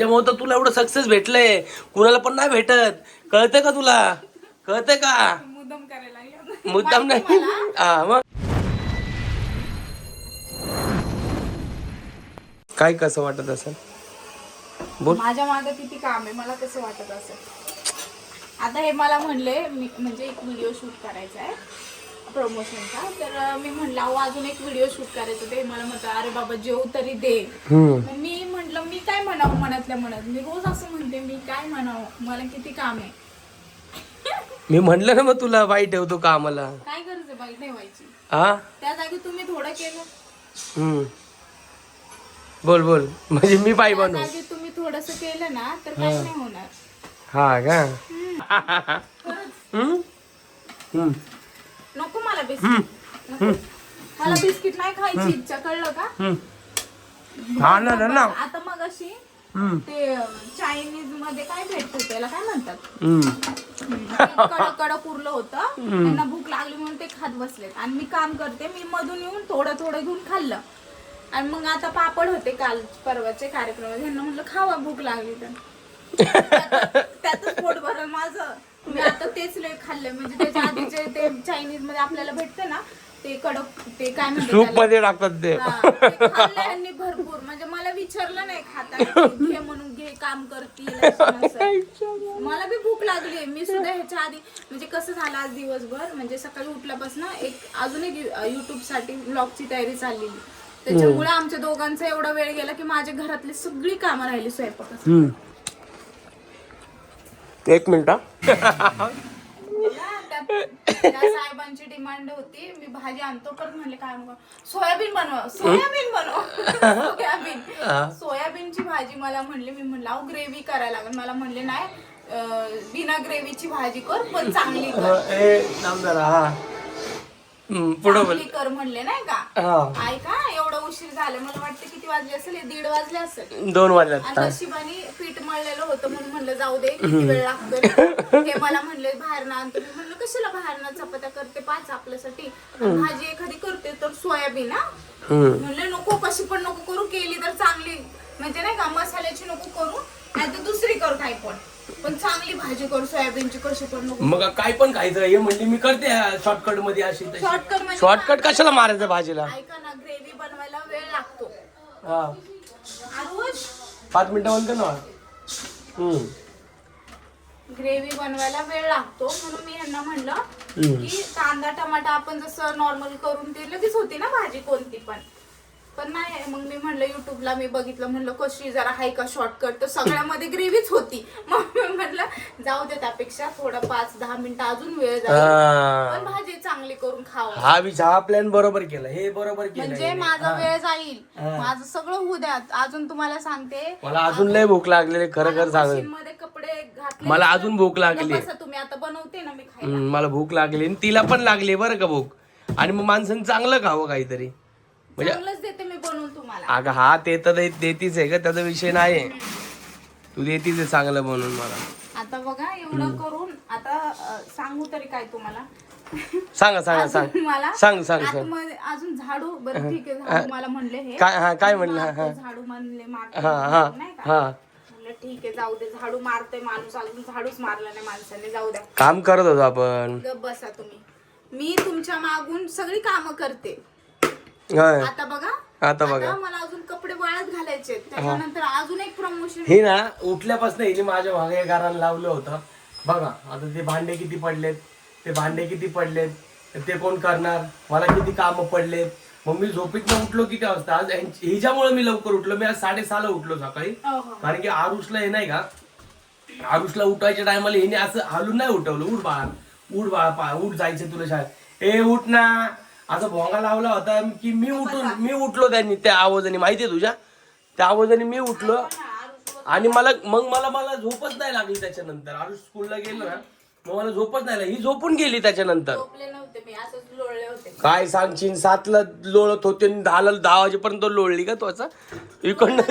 त्यामुळे तर तुला एवढं सक्सेस भेटलंय, कुणाला पण नाही भेटत. कळतंय का तुला? कळतंय का? मुद्दाम करायला लागले. मुद्दाम नाही. हा मग काय कसं वाटत असेल बोल. माझ्या मागे किती काम आहे, मला कसं वाटत असेल. आता हे मला म्हणले म्हणजे एक व्हिडिओ शूट करायचा आहे प्रमोशनचा, तर मी म्हणलं अहो अजून एक व्हिडिओ शूट करायचं. ते मला म्हणतं अरे बाबा जेव तरी दे. मग मी म्हटलं मी काय म्हणावं मनातल्या मनात, मी रोज असं म्हणते मी काय म्हणावं, मला किती काम आहे. मी म्हणलं ना मग तुला बाई ठेवतो का आम्हाला. काय गरज आहे बाई ठेवायची, हा त्या जागी तुम्ही थोडं केलं. बोल बोल म्हणजे मी बाई त्या बनू. जागी तुम्ही थोडस केलं ना तर काही नाही होणार. हा का? नको मला बिस्किट, नको. मला बिस्किट नाही खायची इच्छा, कळलं का? हा ना ना ना. आता मग अशी ते चायनीज मध्ये काय भेटत त्याला काय म्हणतात, कडक कडक उरलं होतं, त्यांना भूक लागली म्हणून ते खात बसलेत. आणि मी काम करते, मी मधून येऊन थोडं थोडं घेऊन खाल्लं. आणि मग आता पापड होते काल परवाचे कार्यक्रम, ह्यांना म्हटलं खावा भूक लागली तर. त्यातच पोट भरलं माझं. मी आता तेच लय खाल्ले, म्हणजे त्याच्या आधीचे ते चायनीज मध्ये आपल्याला भेटते ना ते कडक, ते काय म्हणतात सूप मध्ये टाकतात ते. ते खाल्लं ह्यांनी भरपूर. म्हणजे मला विचारलं नाही खाताना, घे म्हणून घे काम करतील. मला बी भूक लागली. मी सुद्धा ह्याच्या आधी म्हणजे कसं झालं आज दिवसभर, म्हणजे सकाळी उठल्यापासून अजून एक युट्यूब साठी ब्लॉगची तयारी चाललेली. त्याच्यामुळे आमच्या दोघांचा एवढा वेळ गेला की माझ्या घरातली सगळी कामं राहिली स्वयंपाकाची. एक मिनिट. त्या साहेबांची डिमांड होती मी भाजी आणतो, परत म्हणले काय सोयाबीन बनवा, सोयाबीन बनव. सोयाबीनची भाजी मला म्हणले, मी म्हणलं अहो ग्रेव्ही करायला लागेल. मला म्हणले नाही बिना ग्रेव्हीची भाजी कर पण चांगली कर. पुढे बोल. कर म्हणले नाही का. ऐका एवढा उशीर झाला, मला वाटतं किती वाजले असेल, 1:30 वाजले असेल. 2 वाजल्यात. आणि नशिबाने पीठ मळलेलं होतं म्हणून म्हणलं जाऊ दे किती वेळ लागतो. हे मला म्हणले बाहेर ना आणतो. मी म्हणलं कशाला बाहेर ना, चपात्या करते 5 आपल्यासाठी, भाजी एखादी करते तर सोयाबीन. म्हणले नको कशी पण नको करू, केली तर चांगली म्हणजे नाही का मसाल्याची नको करू, नाही तर दुसरी करू काही पण चांगली भाजी करू सोयाबीनची, कशी पण नको. मग काय पण खायचं हे म्हणली मी करते शॉर्टकट मध्ये अशी. शॉर्टकट कशाला मारायचं भाजीला. ऐका ना ग्रेव्ही बनवायला वेळ लागतो. हा रोज 5 मिनिटं बोलतो ना. ग्रेव्ही बनवायला वेळ लागतो म्हणून मी यांना म्हणलं की कांदा टमाटा आपण जसं नॉर्मल करून ते लगेच होती ना भाजी कोणती पण नाही. मग मी म्हणलं युट्यूबला मी बघितलं, म्हणलं कशी जरा हाय का शॉर्टकट, तर सगळ्यामध्ये ग्रेव्हीच होती. मग मी म्हटलं जाऊ दे त्यापेक्षा थोडं 5-10 मिनिटं अजून वेळ जाईल पण भाजी चांगली करून खावं. हा प्लॅन बरोबर केला, हे बरोबर केलं. म्हणजे माझा वेळ जाईल, माझं सगळं होऊ द्या. अजून तुम्हाला सांगते मला अजून लय भूक लागलेली खरं सांग. मध्ये कपडे घातले, मला अजून भूक लागली. तुम्ही आता बनवते ना मी खायला. मला भूक लागली आणि तिला पण लागली बरं का भूक. आणि मग माणसाने चांगलं खावं काहीतरी, म्हणजे चांगलंच देते मी बनवून तुम्हाला. अगं हा ते तर देतीच आहे का, त्याचा विषय नाही. तू देतीच आहे चांगलं बनवून मला. आता बघा एवढं करून आता सांगू तरी काय तुम्हाला. सांगा सांगा सांग सांग अजून झाडू. बरं ठीक आहे झाडू मला म्हणले हे काय म्हणलं. झाडू म्हणले नाही का. म्हणलं ठीक आहे जाऊ दे, झाडू मारतोय माणूस, अजून झाडूच मारला नाही माणसाने, जाऊ द्या काम करत होतो आपण. गप बसा तुम्ही. मी तुमच्या मागून सगळी कामं करते. आता बघा मला अजून कपडे वाळत घालायचे, त्याच्यानंतर अजून एक प्रमोशन. हे ना उठल्यापासून हिने माझ्या मागे गाराला लावलं होतं बघा. आता ते भांडे किती पडलेत, ते कोण करणार, मला किती काम पडलेत. मग मी झोपेतनं उठलो किती वाजता आज, हिच्यामुळे मी लवकर उठलो. मी आज 6:30ला उठलो सकाळी. कारण की आरुषला हे नाही का, आरुषला उठायच्या टायमाला हिने असं हालून नाही उठवलं, उठ बाळा उठ जायचं तुला शाळेत, उठ ना असं भोंगा लावला होता की मी उठलो त्यांनी त्या आवाजाने. माहितीये तुझ्या त्या आवाजाने मी उठलो. आणि मला झोपच नाही लागली. त्याच्यानंतर आरुष स्कूलला गेलो ना, मग मला झोपच नाही लागली. ही झोपून गेली त्याच्यानंतर. काय सांगशील, 7ला लोळत होते, 10 वाजेपर्यंत लोळली का तू असं इकडनं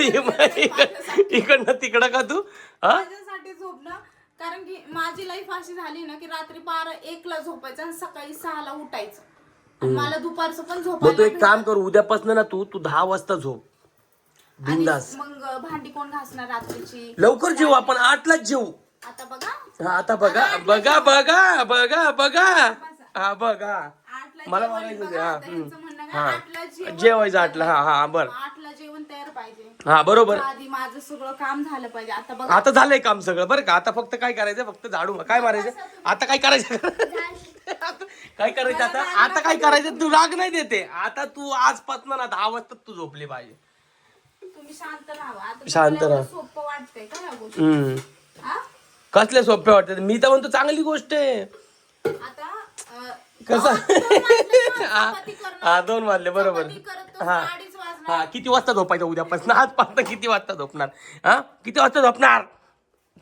तिकडं का तू. माझ्यासाठी झोपणं, कारण की माझी लाईफ अशी झाली ना की रात्री 12-1ला झोपायचं आणि सकाळी 6ला उठायचं. मला दुपारचं पण झोपायला. तू एक काम कर, उद्यापासून ना तू 10 वाजता झोप. बिंदास. मग भांडी कोण घासणार रात्रीची? लवकर जेवू आपण, 8लाच जेवू. आता बघा, हा आता बघा बघा बघा बघा बघा हा बघा 8ला मला जेवण बघायचं बघा, ते, हा, आता ह्यांचं म्हणणं काय, हा. 8ला जेवायचं 8ला. हा बरं. 8ला जेवण तयार पाहिजे. हा बरोबर. आधी माझं सगळं काम झालं पाहिजे. आता बघा, आता झालंय काम सगळं बरं का. आता फक्त काय करायचं, फक्त झाडू काय मारायचं आता, काय करायचं काय करायचं आता, आता काय करायचं. तू राग नाही देते आता, तू आजपासून ना 10 वाजता तू झोपली पाहिजे. तुम्ही शांत राहा. आता शांत तुम्हाला राहा. सोपं वाटतंय का या गोष्टी? हा? कसले सोपे वाटतात. मी तर म्हणतो चांगली गोष्ट आहे. आता कसं? 2 वाजले बरोबर. हा वाजणार. हा किती वाजता झोपायचं उद्यापासून, आजपासून किती वाजता झोपणार? हा किती वाजता झोपणार,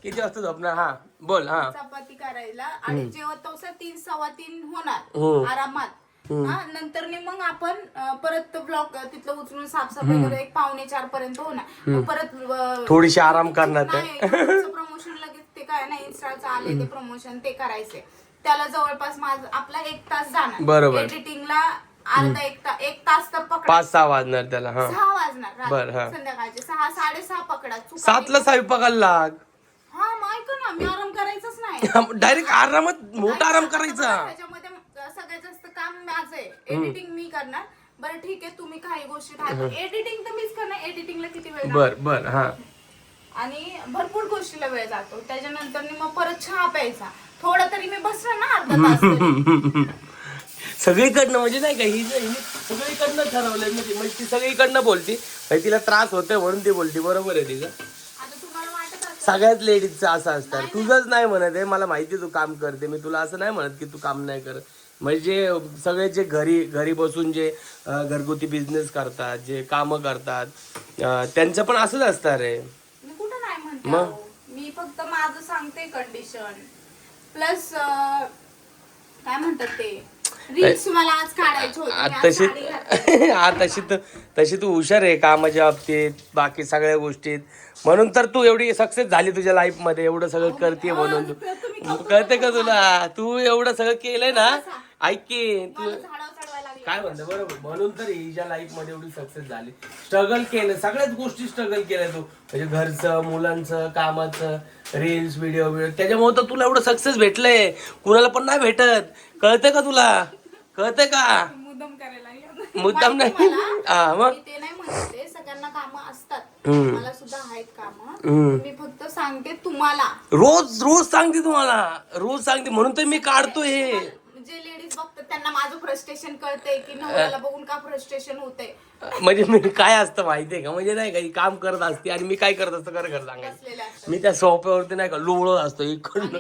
किती वाजता झोपणार? हा बोल. हा चपाती करायला आणि जेवत तवसा 3 सव्वा 3 होणार आरामात. हा नंतर मग आपण परत ब्लॉक तिथलं उचलून साफसफाई करू, 1 पावणे 4 पर्यंत होणार. मग परत थोडीशी आराम करणार ते. प्रमोशन लगेच ते काय ना इन्स्टाचं आले ते प्रमोशन ते करायचे. त्याला जवळपास माझं आपला 1 तास जाणार. बरोबर. एडिटिंगला अर्धा 1 तास तर पकडा. 5-6 वाजणार त्याला. हा 6 वाजणार बरं, हा. संध्याकाळचे 6 साडेसहा पकडा. 7ला स्वयंपाकाला लाग. हा मग ऐका ना, मी आराम करायचंच नाही. डायरेक्ट आरामात मोठा आराम करायचा. त्याच्यामध्ये सगळ्यात जास्त काम माझं आहे. एडिटिंग मी करणार. बरं ठीक आहे, तुम्ही काही गोष्टी एडिटिंग तर मीच करणार. एडिटिंगला किती वेळ बर बर. हा आणि भरपूर गोष्टीला वेळ जातो. त्याच्यानंतर मग परत चहा प्यायचा. थोडा तरी मी बसणार ना अर्धा तास तरी. सगळीकडनं म्हणजे नाही का, ही सगळीकडनं ठरवलंय म्हणजे ती सगळीकडनं बोलती. तिला त्रास होतोय म्हणून ती बोलती. बरोबर आहे तिचं. आता तुम्हाला वाटत असेल सगळ्याच लेडीजचं असं असतं. तुझंच नाही म्हणत आहे, मला माहिती तू काम करते. मी तुला असं नाही म्हणत की तू काम नाही करत. म्हणजे सगळे जे घरी बसून जे घरगुती बिझनेस करतात, जे कामं करतात, त्यांचं पण असंच असतं रे. मी कुठं नाही म्हणते अहो. मी फक्त माझं सांगते कंडिशन. प्लस काय म्हणतात ते रील्स मला आज काढायचे होते. तशी तू हुशार आहे कामाच्या बाबतीत, बाकी सगळ्या गोष्टीत. म्हणून तर तू एवढी सक्सेस झाली तुझ्या लाईफ मध्ये. एवढं सगळं करते म्हणून कळते का तुला. तू एवढं सगळं केलंय ना. ऐक की तू काय म्हणतो बरोबर. म्हणून तर हिच्या लाईफ मध्ये एवढी सक्सेस झाली. स्ट्रगल केलं, सगळ्याच गोष्टी स्ट्रगल केल्या तू. म्हणजे घरचं, मुलांचं, कामाचं, रील्स, व्हिडिओ. त्याच्यामुळे तर तुला एवढं सक्सेस भेटलंय. कुणाला पण नाही भेटत. कळतंय का तुला, कळतंय का. मुद्दाम करायला मुद्दाम नाही. हा मग ते नाही म्हणते, सगळ्यांना कामं असतात. मला सुद्धा आहेत कामं. मी फक्त सांगते तुम्हाला. रोज सांगते तुम्हाला, रोज सांगते. म्हणून तर मी काढतोय हे. जे लेडीज बघतात त्यांना माझं फ्रस्ट्रेशन कळतंय की नवऱ्याला बघून का फ्रस्ट्रेशन होतंय. म्हणजे मी काय असतं माहितीये का, म्हणजे नाही का काम करत असते आणि मी काय करत असतो खरं सांगायचं. मी त्या सोफ्यावरती नाही का लोळत असतो. इकडनं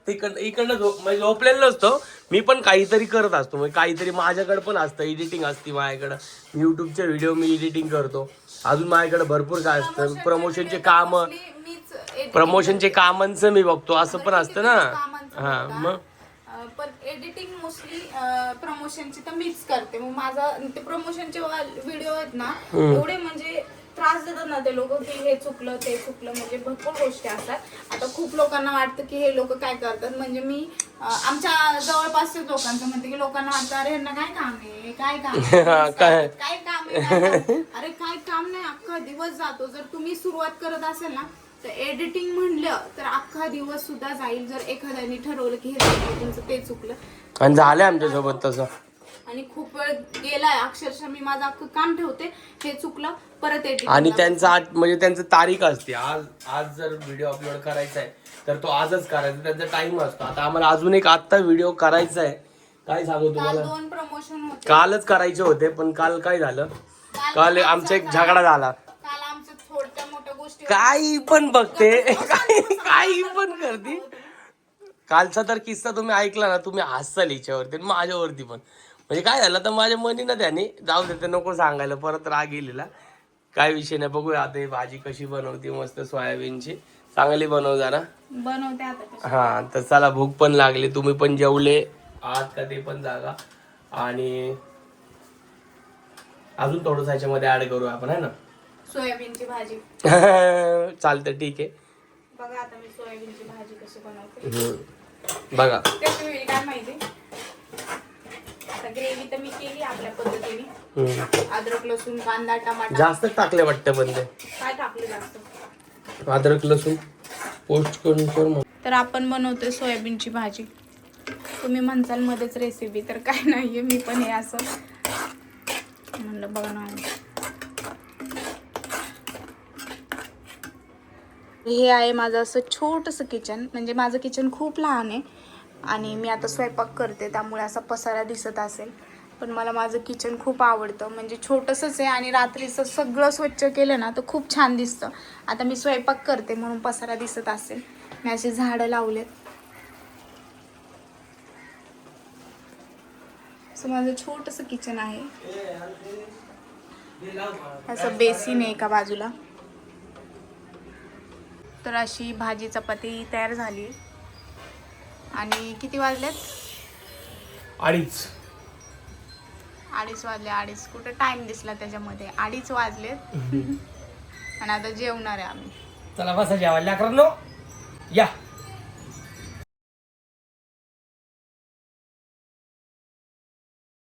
तिकडनं म्हणजे झोपलेलं नसतो मी, पण काहीतरी करत असतो. म्हणजे काहीतरी माझ्याकडे पण असतं. एडिटिंग असते माझ्याकडं. युट्यूबचे व्हिडिओ मी एडिटिंग करतो. अजून माझ्याकडे भरपूर काय असतं. प्रमोशनचे कामांचं मी बघतो. असं पण असतं ना. हा मग पण एडिटिंग मोस्टली प्रमोशनची तर मीच करते. मग माझा ते प्रमोशनचे व्हिडिओ आहेत ना, एवढे म्हणजे त्रास देतात ना ते लोक की हे चुकलं ते चुकलं. म्हणजे भरपूर गोष्टी असतात. आता खूप लोकांना वाटतं की हे लोक काय करतात. म्हणजे मी आमच्या जवळपासच्या लोकांचं म्हणते की लोकांना वाटतं अरे ह्यांना काय काम आहे, काय काम काय काम आहे. अरे काय काम नाही, अख्खा दिवस जातो. जर तुम्ही सुरुवात करत असेल ना तर एडिटिंग म्हणलं तर अख्खा दिवस सुद्धा जाईल. जर एखाद्याने ठरवलं की हे चुकलं तुमचं ते चुकलं. आणि झालंय आमच्यासोबत तसं. आणि खूप वेळ गेलाय अक्षरशः मी माझं अख्खं काम ठेवते, हे चुकलं परत एडिटिंग. आणि त्यांचं तारीख असते. आज जर व्हिडिओ अपलोड करायचा आहे तर तो आजच करायचा. त्यांचा टाइम असतो. आता आम्हाला अजून एक आत्ता व्हिडिओ करायचा आहे. काय सांगू तुम्हाला, 2 प्रमोशन होते. कालच करायचे होते पण काल काय झालं, काल आमचा एक झगडा झाला. काल आमचं छोट्या मोठ्या गोष्टी काही पण बघते, काही पण करते. कालचा तर किस्सा तुम्ही ऐकला ना, तुम्ही हसाल हिच्यावरती माझ्यावरती पण. म्हणजे काय झालं तर माझ्या मनी ना त्याने जाऊ देते नको सांगायला, परत राग गेलेला. काय विषय नाही, बघूया आता ही भाजी कशी बनवते. मस्त सोयाबीनची चांगली बनव जरा. बनवते आता. हा तर चला, भूक पण लागली. तुम्ही पण जेवले आहात का ते पण जागा. आणि अजून थोडंसं ह्याच्यामध्ये ऍड करू आपण, है ना, सोयाबीनची भाजी. चालतं ठीक आहे. बघा आता मी सोयाबीनची भाजी कशी बनवते. बघा त्याची काय माहिती, ग्रेव्ही तर मी केली आपल्या पद्धतीने. अद्रक लसूण कांदा टमाटा. जास्त टाकले वाटतं बंदे. काय टाकलं जास्त? अद्रक लसूण पोस्ट करून कर मग. तर आपण बनवतोय सोयाबीनची भाजी. तुम्ही म्हणसाल मध्येच रेसिपी, तर काय नाहीये, मी पण हे असं म्हणलं बघा ना. हे आहे माझं असं छोटंसं किचन. म्हणजे माझं किचन खूप लहान आहे आणि मी आता स्वयंपाक करते त्यामुळे असा पसारा दिसत असेल, पण मला माझं किचन खूप आवडतं. म्हणजे छोटंसंच आहे आणि रात्रीचं सगळं स्वच्छ केलं ना तर खूप छान दिसतं. आता मी स्वयंपाक करते म्हणून पसारा दिसत असेल. मी अशी झाडं लावलेत. असं माझं छोटंसं किचन आहे. असं बेसिन आहे एका बाजूला. तर अशी भाजी चपाती तयार झाली. आणि किती वाजलेत? 2:30. 2:30 वाजले. 2:30 कुठं टाइम दिसला त्याच्यामध्ये. 2:30 वाजलेत. आणि आता जेवणार आहे आम्ही. चला बसा जेवायला करा नो या.